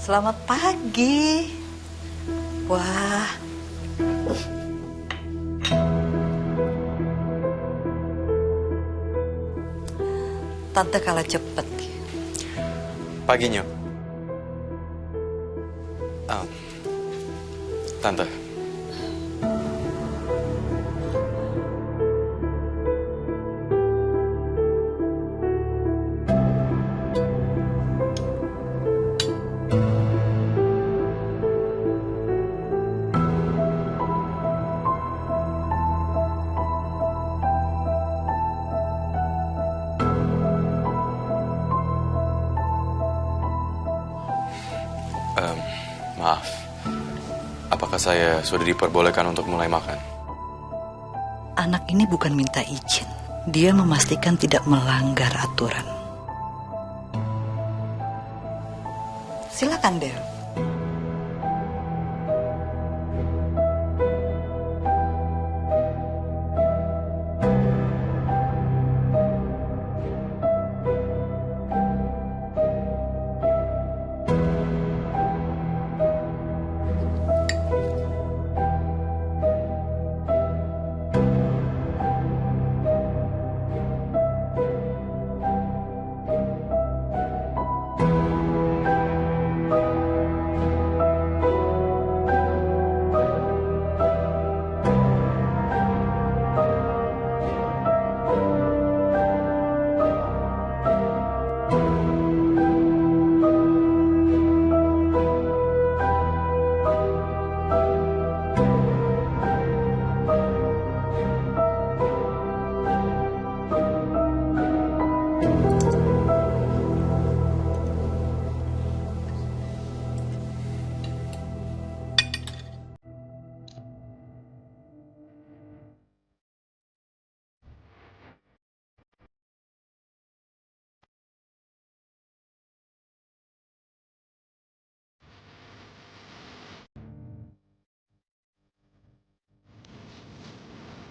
Selamat pagi. Wah. Tante kalah cepet. Pagi, Nyo. Tante. Maaf, apakah saya sudah diperbolehkan untuk mulai makan? Anak ini bukan minta izin. Dia memastikan tidak melanggar aturan. Silakan, Del.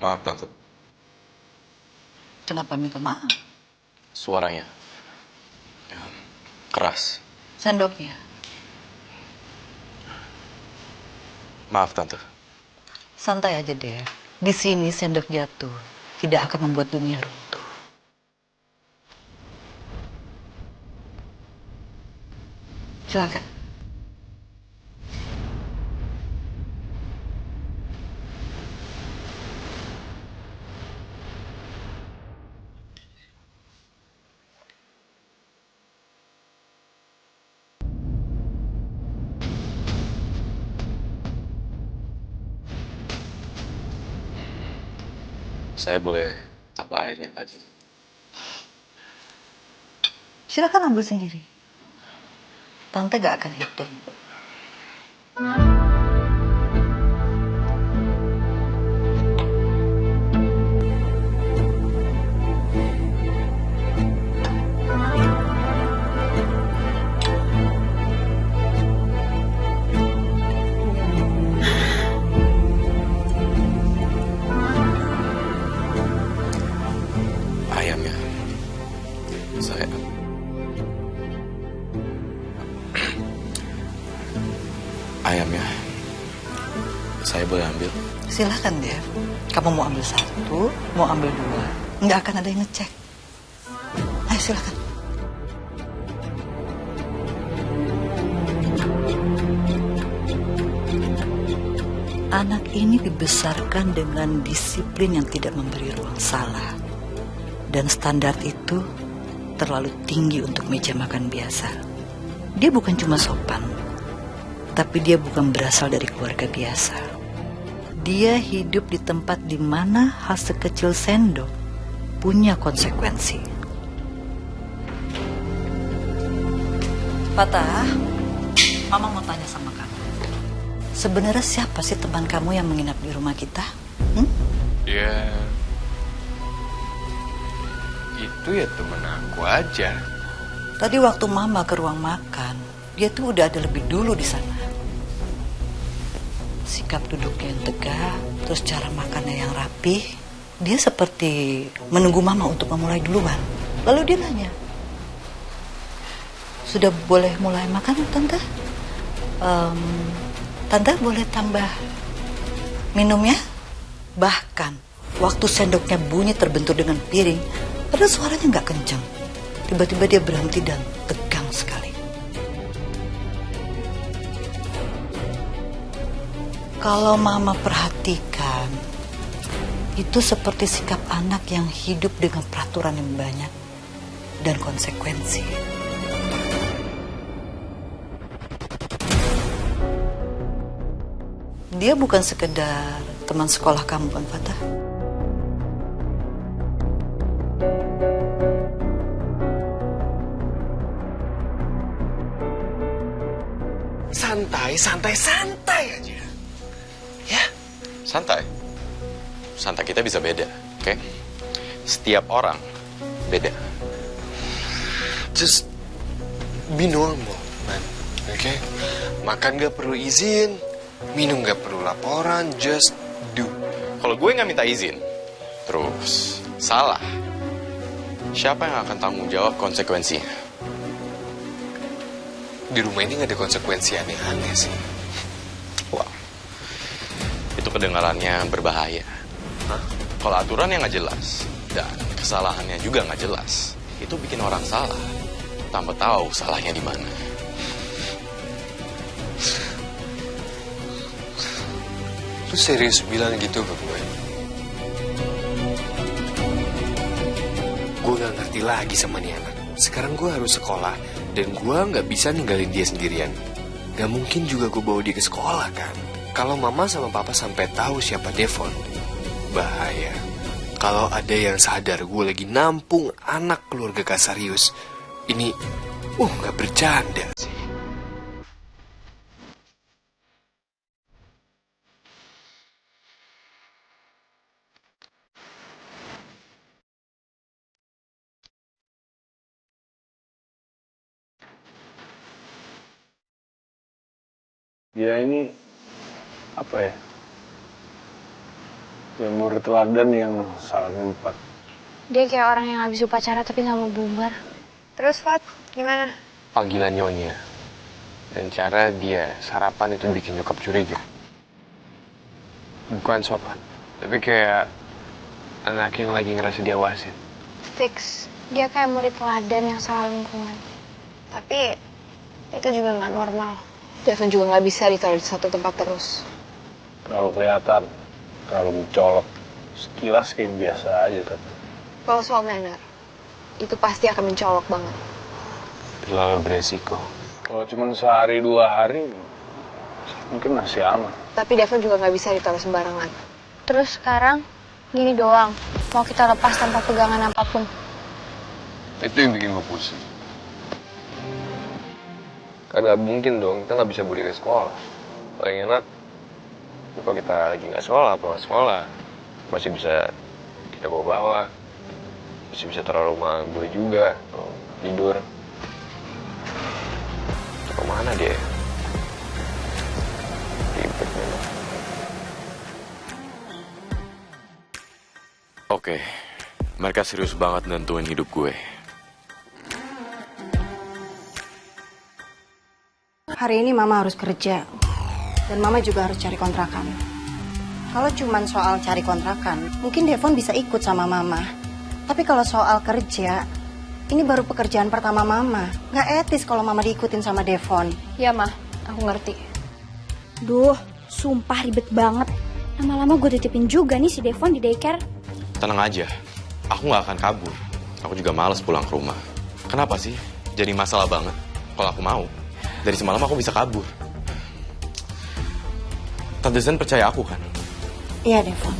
Maaf, Tante. Kenapa minta maaf? Suaranya keras. Sendoknya. Maaf, Tante. Santai aja, Del. Di sini sendok jatuh tidak akan membuat dunia runtuh. Silakan. Saya boleh apa aja lagi? Silakan ambil sendiri. Tante gak akan hitung. Ayamnya. Saya... Ayamnya. Saya boleh ambil? Silakan, Dev. Kamu mau ambil satu, mau ambil dua. Nggak akan ada yang ngecek. Ayo, silakan. Anak ini dibesarkan dengan disiplin yang tidak memberi ruang salah. Dan standar itu terlalu tinggi untuk meja makan biasa. Dia bukan cuma sopan, tapi dia bukan berasal dari keluarga biasa. Dia hidup di tempat di mana hal sekecil sendok punya konsekuensi. Patah, Mama mau tanya sama kamu. Sebenarnya siapa sih teman kamu yang menginap di rumah kita? Ya... Itu ya temen aku aja. Tadi waktu Mama ke ruang makan, dia tuh udah ada lebih dulu di sana. Sikap duduknya yang tegak, terus cara makannya yang rapih. Dia seperti menunggu Mama untuk memulai duluan. Lalu dia nanya, sudah boleh mulai makan, Tante? Em, Tante boleh tambah minumnya? Bahkan waktu sendoknya bunyi terbentur dengan piring, padahal suaranya nggak kencang. Tiba-tiba dia berhenti dan tegang sekali. Kalau Mama perhatikan, itu seperti sikap anak yang hidup dengan peraturan yang banyak dan konsekuensi. Dia bukan sekedar teman sekolah kamu kan, Fatah? Santai aja. Ya, Santai. Santai kita bisa beda, oke? Setiap orang beda. just be normal, man. Oke? Makan gak perlu izin, minum gak perlu laporan, just do. Kalau gue nggak minta izin, terus salah, siapa yang akan tanggung jawab konsekuensinya? Di rumah ini gak ada konsekuensi aneh-aneh sih. Wow, itu kedengarannya berbahaya. Kalau aturannya nggak jelas dan kesalahannya juga nggak jelas, itu bikin orang salah tanpa tahu salahnya di mana. Lu serius bilang gitu ke gue? Gue gak ngerti lagi sama nih anak. Sekarang gue harus sekolah dan gue gak bisa ninggalin dia sendirian. Gak mungkin juga gue bawa dia ke sekolah kan. Kalau mama sama papa sampai tahu siapa Devon, bahaya. Kalau ada yang sadar gue lagi nampung anak keluarga Kasarius, ini gak bercanda sih. Dia ini apa ya? Ya murid teladan yang salah ngumpat. Dia kayak orang yang habis upacara tapi nggak mau bubar. Terus Fat, gimana? Panggilan nyonya. Dan cara dia sarapan itu bikin nyokap curiga. Bukan sopan, tapi kayak anak yang lagi ngerasa diawasin. Fix, dia kayak murid teladan yang salah lingkungan. Tapi itu juga nggak normal. Devon juga nggak bisa ditaruh di satu tempat terus. Terlalu kelihatan, terlalu mencolok. Sekilas kayak biasa aja tapi. Kalau soal manner, itu pasti akan mencolok banget. Terlalu beresiko. Kalau cuma sehari 2 hari, mungkin masih aman. Tapi Devon juga nggak bisa ditaruh sembarangan. Terus sekarang, gini doang. Mau kita lepas tanpa pegangan apapun. Itu yang bikin gue pusing. Kan gak mungkin dong, kita gak bisa beli ke sekolah. Paling enak, kalau kita lagi gak sekolah, masih bisa kita bawa-bawa. Masih bisa taruh rumah gue juga, tidur. Kemana dia? Ribet memang. Oke, mereka serius banget nentuin hidup gue. Hari ini Mama harus kerja, dan Mama juga harus cari kontrakan. Kalau cuman soal cari kontrakan, mungkin Devon bisa ikut sama Mama. Tapi kalau soal kerja, ini baru pekerjaan pertama Mama. Nggak etis kalau Mama diikutin sama Devon. Ya, Ma. Aku ngerti. Duh, sumpah ribet banget. Lama-lama gue titipin juga nih si Devon di daycare. Tenang aja, aku nggak akan kabur. Aku juga males pulang ke rumah. Kenapa sih? Jadi masalah banget. Kalau aku mau, dari semalam aku bisa kabur. Tante Zen percaya aku kan? Iya, Devon.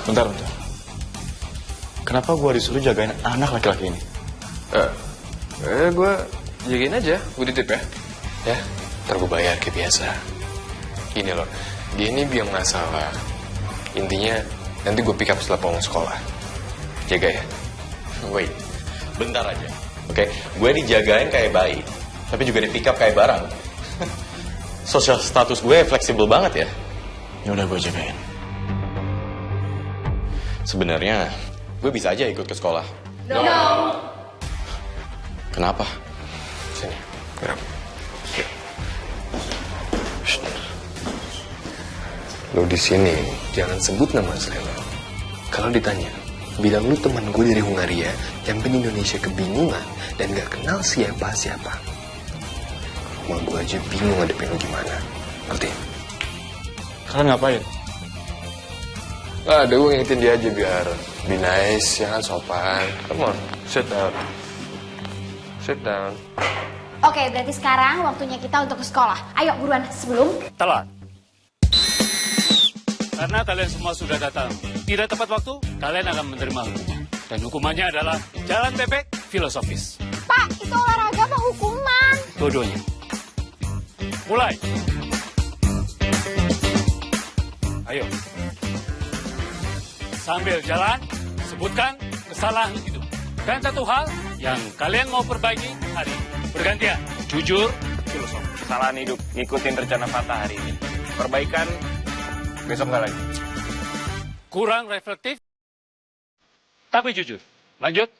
Bentar. Kenapa gue disuruh jagain anak laki-laki ini? Gue jagain aja, gue titip ya. Ya, ntar gue bayar kayak biasa. Gini loh, dia ini biang masalah. Intinya, nanti gue pick up setelah pulang sekolah. Jaga ya. Wait, bentar aja. Oke, gue dijagain kayak bayi, tapi juga di pick up kayak barang. Social status gue fleksibel banget ya. Ya udah gue jagain. Sebenarnya gue bisa aja ikut ke sekolah. No. Kenapa? Sini, gerak. Shh. Lo di sini jangan sebut nama asli lo. Kalau ditanya, bilang lu teman gue dari Hungaria, nyampe di Indonesia kebingungan dan gak kenal siapa-siapa. Mau gue aja bingung ngadepin lu gimana. Ngerti? Kalian ngapain? Ada gue ngingetin dia aja biar be nice, ya kan sopan. Come on, sit down. Sit down. Oke, berarti sekarang waktunya kita untuk ke sekolah. Ayo buruan sebelum... Telat. Karena kalian semua sudah datang tidak tepat waktu, kalian akan menerima hukuman. Dan hukumannya adalah jalan bebek filosofis. Pak, itu olahraga apa hukuman? Dua-duanya. Mulai. Ayo. Sambil jalan, sebutkan kesalahan hidup. Dan satu hal yang kalian mau perbaiki hari ini. Bergantian. Jujur, filosofi. Kesalahan hidup, ngikutin rencana Fatah hari ini. Perbaikan, besok nggak lagi. Kurang reflektif, tapi jujur. Lanjut.